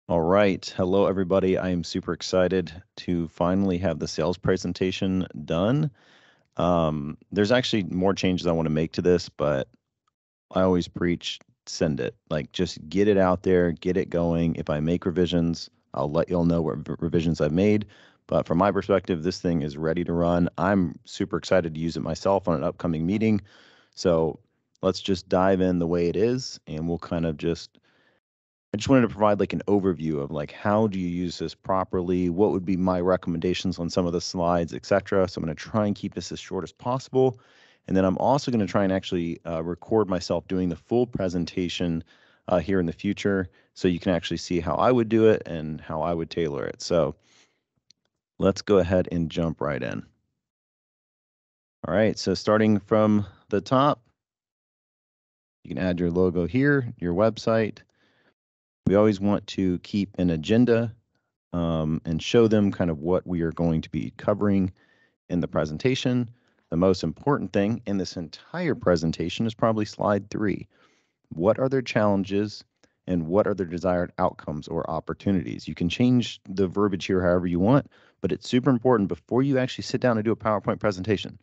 All right. Hello, everybody. I am super excited to finally have the sales presentation done. There's actually more changes I want to make to this, but I always preach send it. Like, just get it out there, get it going. If I make revisions, I'll let you all know what revisions I've made. But from my perspective, this thing is ready to run. I'm super excited to use it myself on an upcoming meeting. So let's just dive in the way it is, and we'll kind of just I just wanted to provide like an overview of like how do you use this properly, what would be my recommendations on some of the slides, etc. So I'm going to try and keep this as short as possible. And then I'm also going to try and actually record myself doing the full presentation here in the future so you can actually see how I would do it and how I would tailor it. So let's go ahead and jump right in. All right, so starting from the top, you can add your logo here, your website. We always want to keep an agenda and show them kind of what we are going to be covering in the presentation. The most important thing in this entire presentation is probably slide 3. What are their challenges and what are their desired outcomes or opportunities? You can change the verbiage here however you want, but it's super important before you actually sit down and do a PowerPoint presentation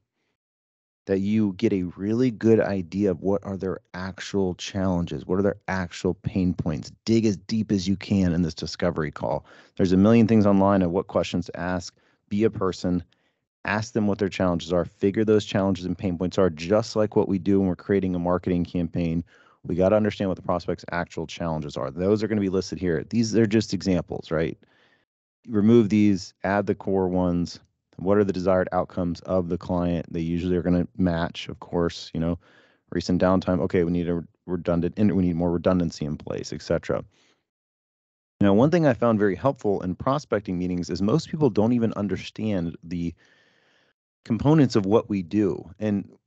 that you get a really good idea of what are their actual challenges, what are their actual pain points. Dig as deep as you can in this discovery call. There's a million things online of what questions to ask. Be a person, ask them what their challenges are, figure those challenges and pain points are, just like what we do when we're creating a marketing campaign. We got to understand what the prospect's actual challenges are. Those are going to be listed here. These are just examples, right? Remove these, add the core ones. What are the desired outcomes of the client? They usually are going to match, of course, recent downtime. Okay, we need we need more redundancy in place, etc. Now, one thing I found very helpful in prospecting meetings is most people don't even understand the components of what we do. And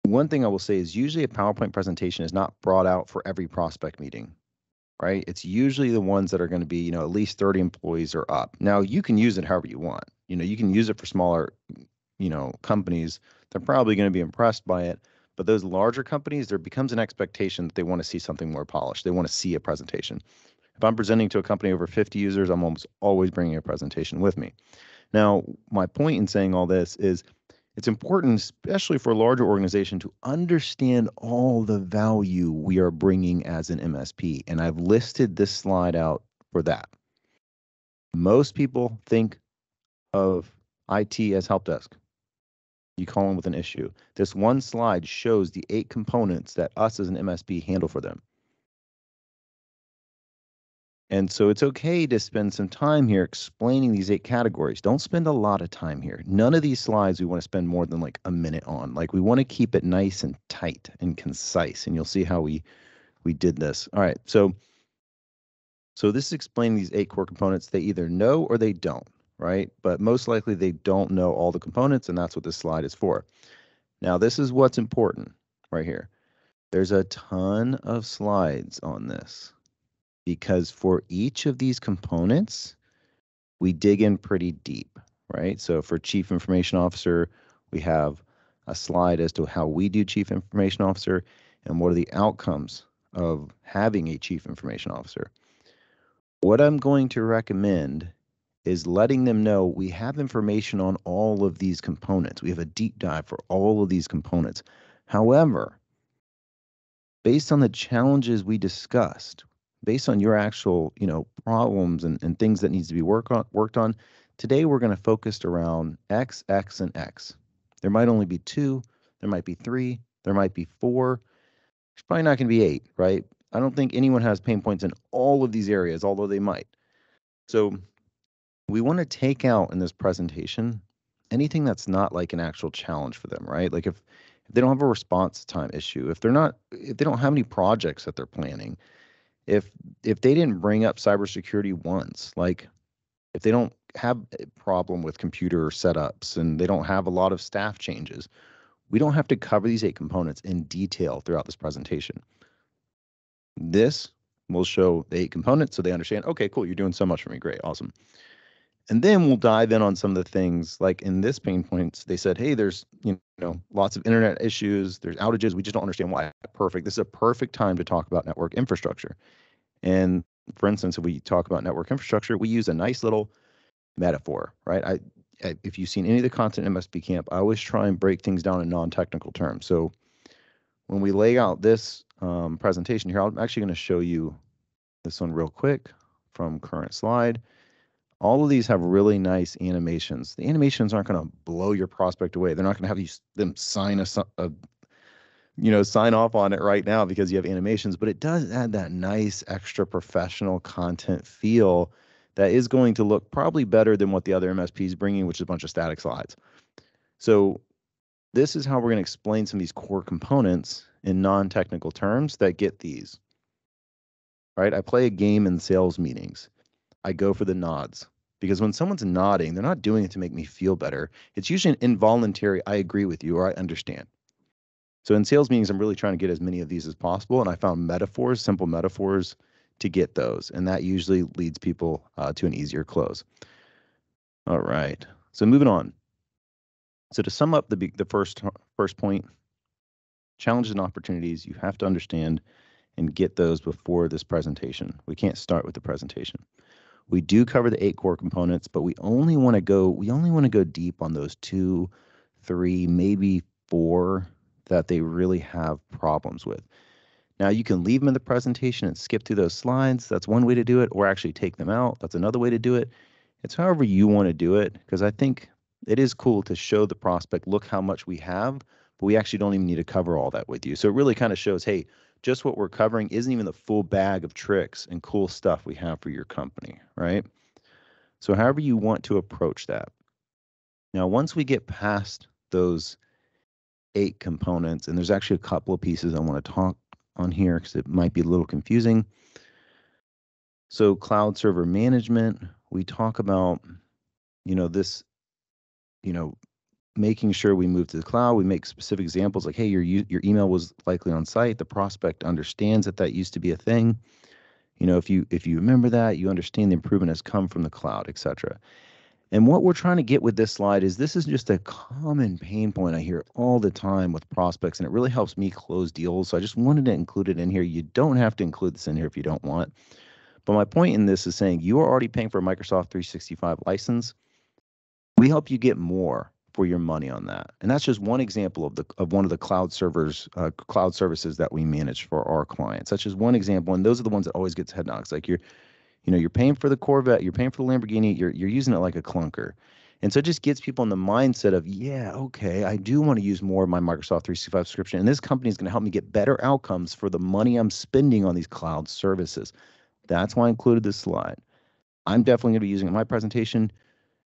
one thing I will say is usually a PowerPoint presentation is not brought out for every prospect meeting, right? It's usually the ones that are going to be, at least 30 employees or up. Now, you can use it however you want. You can use it for smaller, companies. They're probably going to be impressed by it. But those larger companies, there becomes an expectation that they want to see something more polished. They want to see a presentation. If I'm presenting to a company over 50 users, I'm almost always bringing a presentation with me. Now, my point in saying all this is it's important, especially for a larger organization, to understand all the value we are bringing as an MSP. And I've listed this slide out for that. Most people think of IT as help desk. You call them with an issue. This one slide shows the 8 components that us as an MSP handle for them. And so it's okay to spend some time here explaining these 8 categories. Don't spend a lot of time here. None of these slides we want to spend more than like a minute on. Like we want to keep it nice and tight and concise. And you'll see how we did this. All right. So this is explaining these 8 core components. They either know or they don't, right? But most likely they don't know all the components, and that's what this slide is for. Now, this is what's important right here. There's a ton of slides on this, because for each of these components, we dig in pretty deep, right? So for Chief Information Officer, we have a slide as to how we do Chief Information Officer and what are the outcomes of having a Chief Information Officer. What I'm going to recommend is letting them know we have information on all of these components. We have a deep dive for all of these components. However, based on the challenges we discussed, based on your actual, problems and things that needs to be worked on, today we're going to focus around X, X, and X. There might only be 2, there might be 3, there might be 4. There's probably not going to be 8, right? I don't think anyone has pain points in all of these areas, although they might. So we want to take out in this presentation anything that's not like an actual challenge for them, right? Like if they don't have a response time issue, if they don't have any projects that they're planning, if they didn't bring up cybersecurity once, like if they don't have a problem with computer setups and they don't have a lot of staff changes, we don't have to cover these 8 components in detail throughout this presentation. This will show the 8 components so they understand, okay, cool, you're doing so much for me. Great, awesome. And then we'll dive in on some of the things like in this pain points, they said, hey, there's, lots of internet issues, there's outages. We just don't understand why. Perfect. This is a perfect time to talk about network infrastructure. And for instance, if we talk about network infrastructure, we use a nice little metaphor, right? If you've seen any of the content in MSP Camp, I always try and break things down in non-technical terms. So when we lay out this presentation here, I'm actually going to show you this one real quick from current slide. All of these have really nice animations. The animations aren't going to blow your prospect away. They're not going to have them sign sign off on it right now because you have animations, but it does add that nice extra professional content feel that is going to look probably better than what the other MSP is bringing, which is a bunch of static slides. So this is how we're going to explain some of these core components in non-technical terms that get these, right? I play a game in sales meetings. I go for the nods because when someone's nodding, they're not doing it to make me feel better. It's usually an involuntary, I agree with you or I understand. So in sales meetings, I'm really trying to get as many of these as possible. And I found metaphors, simple metaphors to get those. And that usually leads people to an easier close. All right. So moving on. So to sum up the first point, challenges and opportunities, you have to understand and get those before this presentation. We can't start with the presentation. We do cover the 8 core components, but we only want to go deep on those 2, 3, maybe 4 that they really have problems with. Now you can leave them in the presentation and skip through those slides. That's one way to do it, or actually take them out. That's another way to do it. It's however you want to do it, because I think it is cool to show the prospect, look how much we have, but we actually don't even need to cover all that with you. So it really kind of shows, hey, just what we're covering isn't even the full bag of tricks and cool stuff we have for your company, right? So however you want to approach that. Now, once we get past those 8 components, and there's actually a couple of pieces I want to talk on here because it might be a little confusing. So cloud server management, we talk about, this, making sure we move to the cloud. We make specific examples like, hey, your email was likely on site. The prospect understands that used to be a thing. If you remember that, you understand the improvement has come from the cloud, et cetera. And what we're trying to get with this slide is this is just a common pain point I hear all the time with prospects, and it really helps me close deals. So I just wanted to include it in here. You don't have to include this in here if you don't want. But my point in this is saying you are already paying for a Microsoft 365 license. We help you get more for your money on that. And that's just one example of one of the cloud services that we manage for our clients. That's just one example. And those are the ones that always gets head knocks. Like you're paying for the Corvette, you're paying for the Lamborghini, you're using it like a clunker. And so it just gets people in the mindset of, yeah, okay, I do want to use more of my Microsoft 365 subscription. And this company is going to help me get better outcomes for the money I'm spending on these cloud services. That's why I included this slide. I'm definitely going to be using it in my presentation.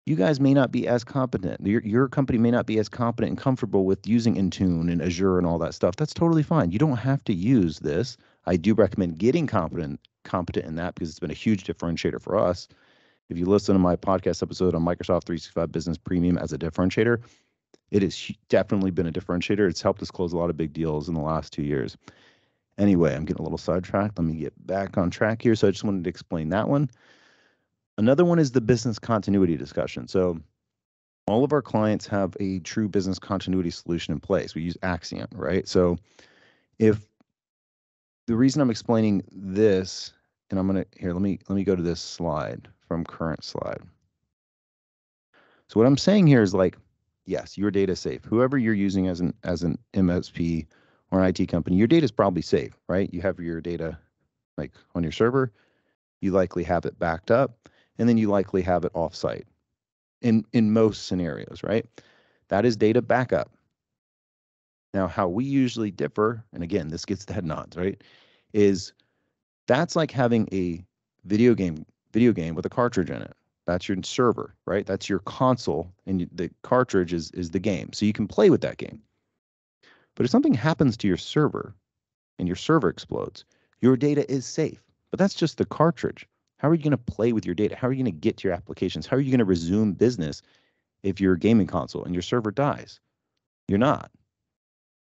You guys may not be as competent. Your company may not be as competent and comfortable with using Intune and Azure and all that stuff. That's totally fine. You don't have to use this. I do recommend getting competent in that because it's been a huge differentiator for us. If you listen to my podcast episode on Microsoft 365 Business Premium as a differentiator, it has definitely been a differentiator. It's helped us close a lot of big deals in the last 2 years. Anyway, I'm getting a little sidetracked. Let me get back on track here. So I just wanted to explain that one. Another one is the business continuity discussion. So all of our clients have a true business continuity solution in place. We use Axiom, right? So if the reason I'm explaining this, and I'm gonna here, let me go to this slide from current slide. So what I'm saying here is like, yes, your data is safe. Whoever you're using as an MSP or an IT company, your data is probably safe, right? You have your data like on your server, you likely have it backed up, and then you likely have it offsite in most scenarios, right? That is data backup. Now, how we usually differ, and again, this gets the head nods, right? Is that's like having a video game with a cartridge in it. That's your server, right? That's your console, and the cartridge is the game. So you can play with that game. But if something happens to your server and your server explodes, your data is safe. But that's just the cartridge. How are you going to play with your data? How are you going to get to your applications? How are you going to resume business if your gaming console and your server dies? You're not.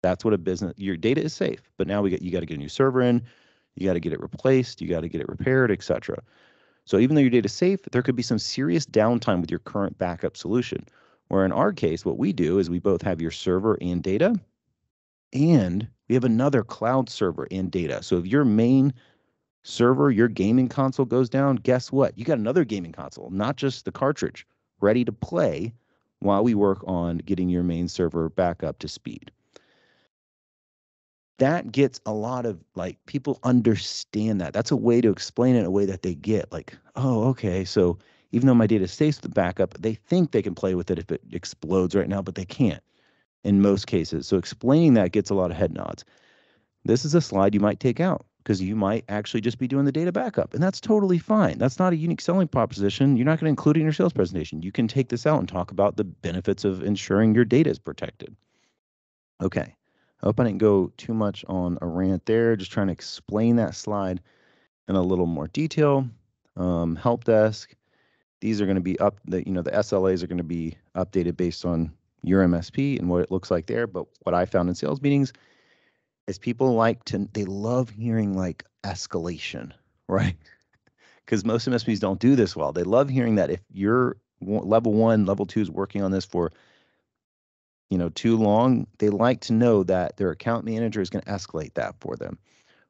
That's what your data is safe. But now you got to get a new server in, you got to get it replaced, you got to get it repaired, etc. So even though your data is safe, there could be some serious downtime with your current backup solution. Where in our case, what we do is we both have your server and data, and we have another cloud server and data. So if your main Server, your gaming console goes down. Guess what? You got another gaming console, not just the cartridge, ready to play while we work on getting your main server back up to speed. That gets a lot of, like, people understand that. That's a way to explain it in a way that they get, like, oh, okay, so even though my data stays with the backup, they think they can play with it if it explodes right now, but they can't in most cases. So explaining that gets a lot of head nods. This is a slide you might take out because you might actually just be doing the data backup, and that's totally fine. That's not a unique selling proposition. You're not going to include it in your sales presentation. You can take this out and talk about the benefits of ensuring your data is protected. Okay. I hope I didn't go too much on a rant there. Just trying to explain that slide in a little more detail. Help desk. These are going to be the SLAs are going to be updated based on your MSP and what it looks like there. But what I found in sales meetings is people they love hearing like escalation, right? Because most MSPs don't do this well. They love hearing that if you're level 1, level 2 is working on this for too long, they like to know that their account manager is going to escalate that for them,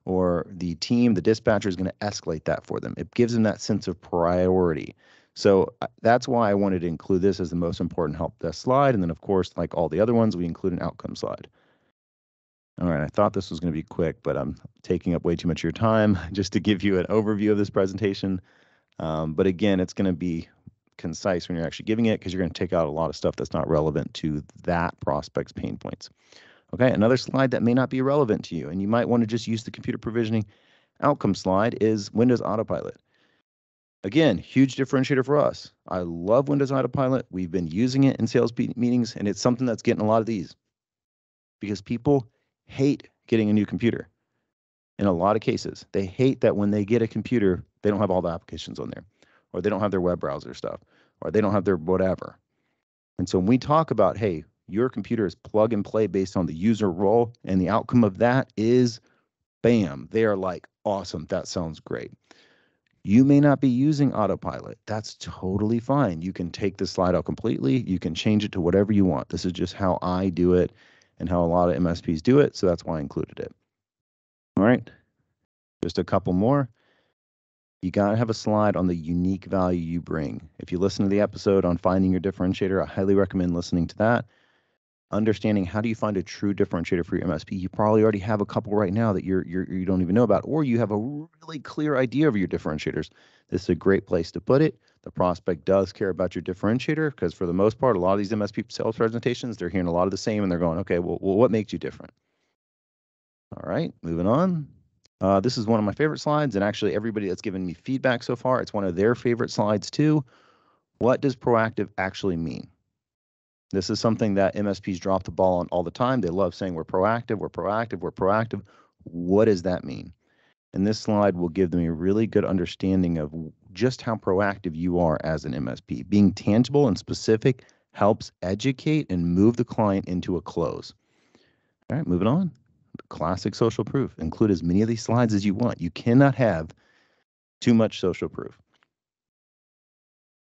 or the dispatcher is going to escalate that for them. It gives them that sense of priority. So that's why I wanted to include this as the most important help desk slide. And then, of course, like all the other ones, we include an outcome slide. All right, I thought this was going to be quick, but I'm taking up way too much of your time just to give you an overview of this presentation. But again, it's going to be concise when you're actually giving it because you're going to take out a lot of stuff that's not relevant to that prospect's pain points. Okay, another slide that may not be relevant to you, and you might want to just use the computer provisioning outcome slide, is Windows Autopilot. Again, huge differentiator for us. I love Windows Autopilot. We've been using it in sales meetings, and it's something that's getting a lot of these because people hate getting a new computer. In a lot of cases, they hate that when they get a computer, they don't have all the applications on there, or they don't have their web browser stuff, or they don't have their whatever. And so when we talk about, hey, your computer is plug and play based on the user role, and the outcome of that is, bam, they are like, awesome, that sounds great. You may not be using autopilot. That's totally fine. You can take the slide out completely. You can change it to whatever you want. This is just how I do it and how a lot of MSPs do it, so that's why I included it. All right, just a couple more. You got to have a slide on the unique value you bring. If you listen to the episode on finding your differentiator, I highly recommend listening to that. Understanding how do you find a true differentiator for your MSP. You probably already have a couple right now that you don't even know about, or you have a really clear idea of your differentiators. This is a great place to put it. The prospect does care about your differentiator because for the most part, a lot of these MSP sales presentations, they're hearing a lot of the same and they're going, okay, well what makes you different? All right, moving on. This is one of my favorite slides, and actually everybody that's given me feedback so far, it's one of their favorite slides too. What does proactive actually mean? This is something that MSPs drop the ball on all the time. They love saying we're proactive, we're proactive, we're proactive. What does that mean? And this slide will give them a really good understanding of just how proactive you are as an MSP. Being tangible and specific helps educate and move the client into a close. All right, moving on. Classic social proof. Include as many of these slides as you want. You cannot have too much social proof.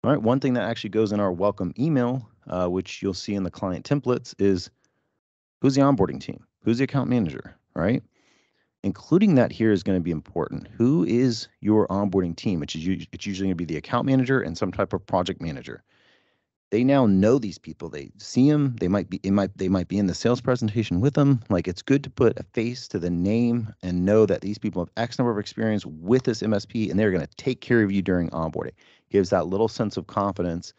All right, one thing that actually goes in our welcome email, which you'll see in the client templates, is who's the onboarding team? Who's the account manager, right? Including that here is going to be important. Who is your onboarding team? It's usually going to be the account manager and some type of project manager. They now know these people. They see them. They might be in the sales presentation with them. Like, it's good to put a face to the name and know that these people have X number of experience with this MSP and they're going to take care of you during onboarding. Gives that little sense of confidence.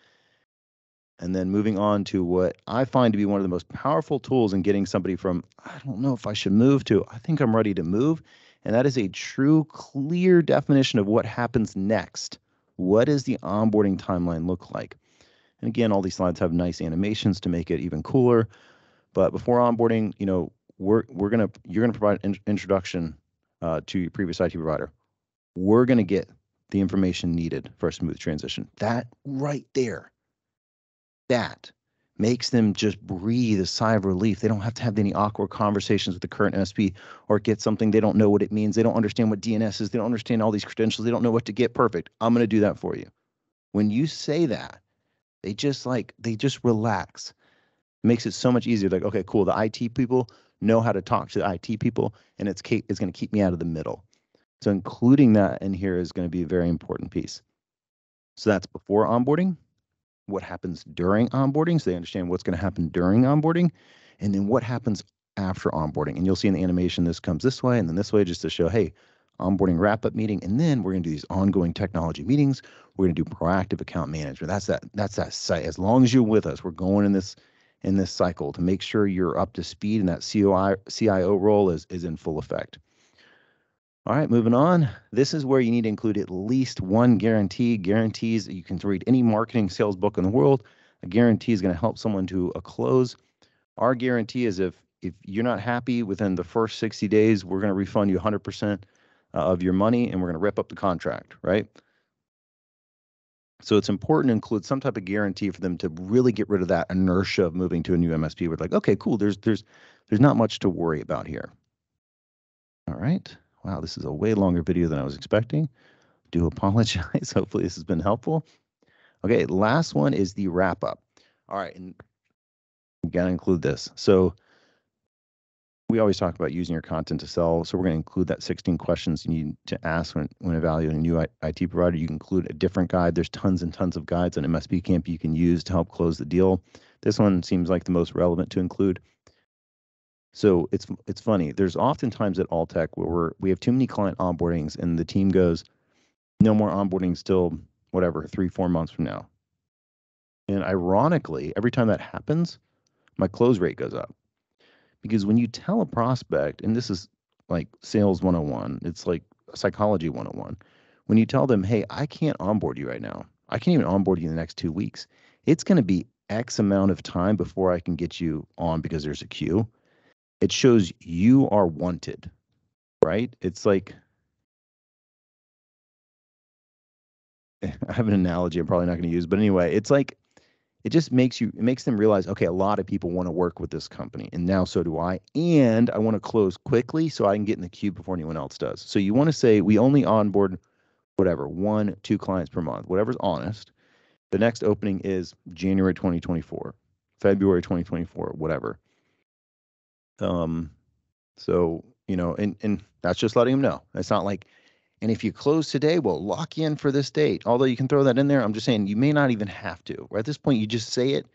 And then moving on to what I find to be one of the most powerful tools in getting somebody from, I don't know if I should move, to I think I'm ready to move. And that is a true, clear definition of what happens next. What does the onboarding timeline look like? And again, all these slides have nice animations to make it even cooler. But before onboarding, you're gonna provide an introduction to your previous IT provider. We're gonna get the information needed for a smooth transition. That right there, that makes them just breathe a sigh of relief. They don't have to have any awkward conversations with the current MSP or get something they don't know what it means. They don't understand what DNS is. They don't understand all these credentials. They don't know what to get. Perfect. I'm gonna do that for you. When you say that, they just relax. It makes it so much easier. Like, okay, cool. The IT people know how to talk to the IT people, and it's going to keep me out of the middle. So including that in here is going to be a very important piece. So that's before onboarding, what happens during onboarding, so they understand what's going to happen during onboarding, and then what happens after onboarding. And you'll see in the animation this comes this way and then this way, just to show, hey, onboarding wrap-up meeting, and then we're going to do these ongoing technology meetings. We're going to do proactive account management. That's that site. As long as you're with us, we're going in this cycle to make sure you're up to speed and that CIO role is in full effect. All right, moving on. This is where you need to include at least one guarantee. Guarantees, you can read any marketing sales book in the world. A guarantee is going to help someone to a close. Our guarantee is if you're not happy within the first 60 days, we're going to refund you 100% of your money and we're going to rip up the contract, right? So it's important to include some type of guarantee for them to really get rid of that inertia of moving to a new MSP. We're like, okay, cool. There's not much to worry about here. All right. Wow, this is a way longer video than I was expecting. Do apologize. Hopefully this has been helpful. Okay, last one is the wrap up. All right, and we got to include this. So we always talk about using your content to sell. So we're going to include that 16 questions you need to ask when evaluating a new IT provider. You can include a different guide. There's tons and tons of guides on MSP Camp you can use to help close the deal. This one seems like the most relevant to include. So it's funny. There's oftentimes at Alltech where we have too many client onboardings and the team goes, no more onboardings till whatever, 3-4 months from now. And ironically, every time that happens, my close rate goes up. Because when you tell a prospect, and this is like sales 101, it's like psychology 101. When you tell them, hey, I can't onboard you right now. I can't even onboard you in the next 2 weeks. It's going to be X amount of time before I can get you on because there's a queue. It shows you are wanted, right? It's like, I have an analogy I'm probably not going to use, but anyway, it's like, it just makes them realize, okay, a lot of people want to work with this company, and now so do I, and I want to close quickly so I can get in the queue before anyone else does. So you want to say we only onboard whatever 1-2 clients per month, whatever's honest. The next opening is January 2024, February 2024, whatever. So and that's just letting them know. It's not like, and if you close today, we'll lock you in for this date. Although you can throw that in there, I'm just saying you may not even have to. Right at this point, you just say it.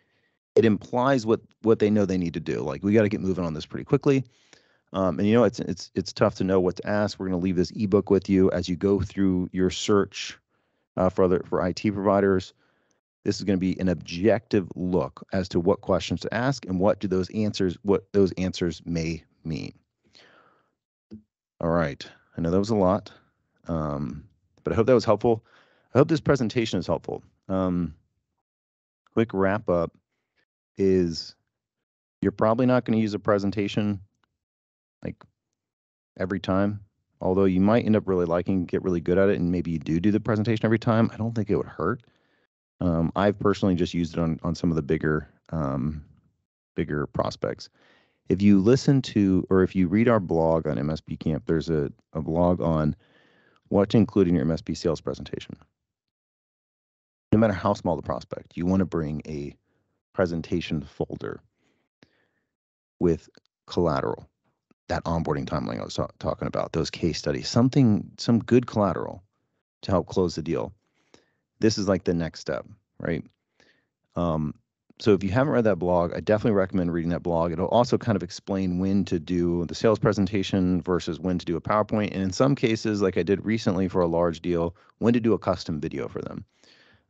It implies what they know they need to do. Like, we got to get moving on this pretty quickly. And it's tough to know what to ask. We're going to leave this ebook with you as you go through your search for IT providers. This is going to be an objective look as to what questions to ask and what those answers may mean. All right, I know that was a lot, but I hope that was helpful. I hope this presentation is helpful. Quick wrap up is, you're probably not going to use a presentation like every time, although you might end up really liking, get really good at it, and maybe you do the presentation every time. I don't think it would hurt. I've personally just used it on some of the bigger prospects. If you listen to, or if you read our blog on MSP Camp, there's a blog on what to include in your MSP sales presentation. No matter how small the prospect, you want to bring a presentation folder with collateral, that onboarding timeline I was talking about, those case studies, some good collateral to help close the deal. This is like the next step, right? So if you haven't read that blog, I definitely recommend reading that blog. It'll also kind of explain when to do the sales presentation versus when to do a PowerPoint. And in some cases, like I did recently for a large deal, when to do a custom video for them.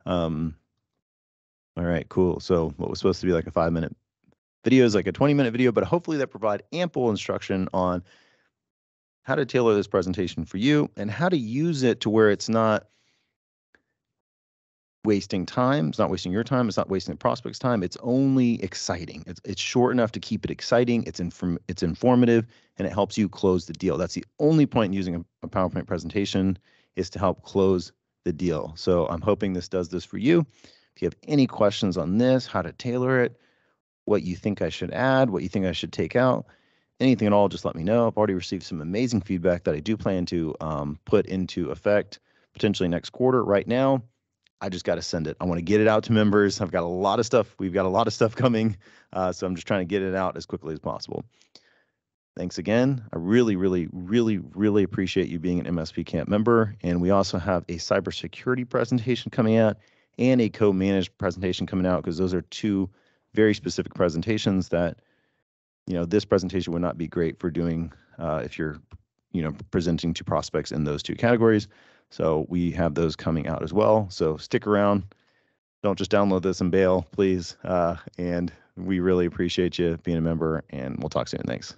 All right, cool. So what was supposed to be like a 5-minute video is like a 20-minute video, but hopefully that provide ample instruction on how to tailor this presentation for you and how to use it to where it's not wasting time. It's not wasting your time. It's not wasting the prospect's time. It's only exciting. It's short enough to keep it exciting. It's informative, and it helps you close the deal. That's the only point in using a PowerPoint presentation, is to help close the deal. So I'm hoping this does this for you. If you have any questions on this, how to tailor it, what you think I should add, what you think I should take out, anything at all, just let me know. I've already received some amazing feedback that I do plan to put into effect potentially next quarter. Right now, I just got to send it. I want to get it out to members. I've got a lot of stuff. We've got a lot of stuff coming. So I'm just trying to get it out as quickly as possible. Thanks again. I really, really, really, really appreciate you being an MSP Camp member. And we also have a cybersecurity presentation coming out and a co-managed presentation coming out, because those are two very specific presentations that, this presentation would not be great for doing if you're, presenting to prospects in those two categories. So we have those coming out as well. So stick around. Don't just download this and bail, please. And we really appreciate you being a member, and we'll talk soon. Thanks.